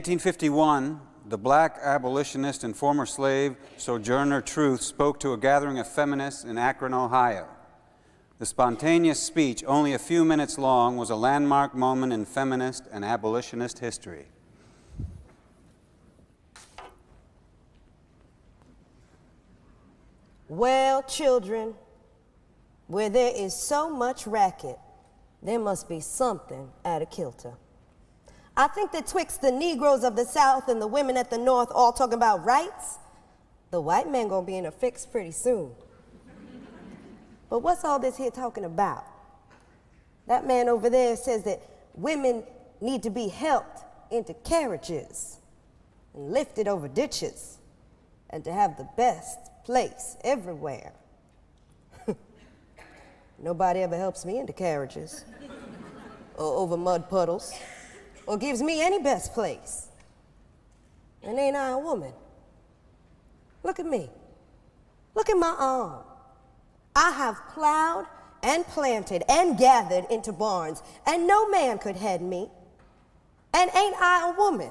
1851, the black abolitionist and former slave Sojourner Truth spoke to a gathering of feminists in Akron, Ohio. The spontaneous speech, only a few minutes long, was a landmark moment in feminist and abolitionist history. Well, children, where there is so much racket, there must be something out of kilter. I think that twixt the Negroes of the South and the women at the North all talking about rights, the white man gonna be in a fix pretty soon. But what's all this here talking about? That man over there says that women need to be helped into carriages and lifted over ditches and to have the best place everywhere. Nobody ever helps me into carriages or over mud puddles or gives me any best place. And ain't I a woman? Look at me. Look at my arm. I have plowed and planted and gathered into barns, and no man could head me. And ain't I a woman?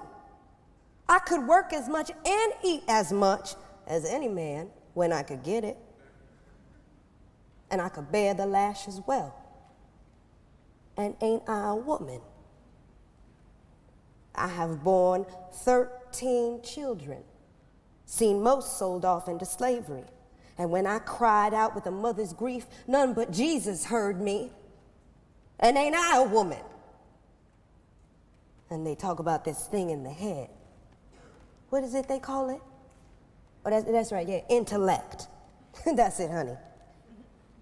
I could work as much and eat as much as any man when I could get it. And I could bear the lash as well. And ain't I a woman? I have borne 13 children, seen most sold off into slavery. And when I cried out with a mother's grief, none but Jesus heard me. And ain't I a woman? And they talk about this thing in the head. What is it they call it? Oh, that's right, yeah, intellect. That's it, honey.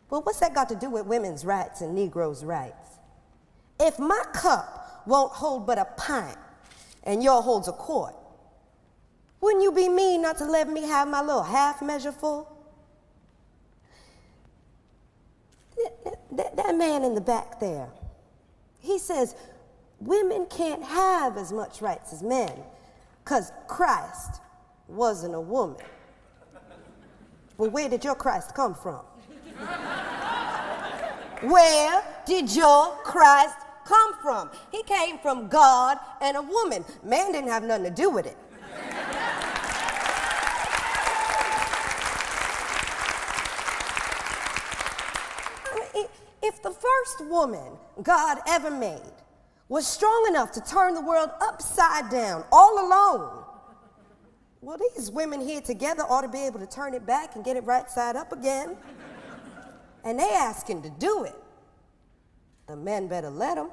Well, what's that got to do with women's rights and Negroes' rights? If my cup won't hold but a pint and yours holds a quart, wouldn't you be mean not to let me have my little half measure full? That man in the back there, he says women can't have as much rights as men because Christ wasn't a woman. Well, where did your Christ come from? Where did your Christ come from? He came from God and a woman. Man didn't have nothing to do with it. If the first woman God ever made was strong enough to turn the world upside down all alone, well, these women here together ought to be able to turn it back and get it right side up again. And they asking to do it. The men better let them.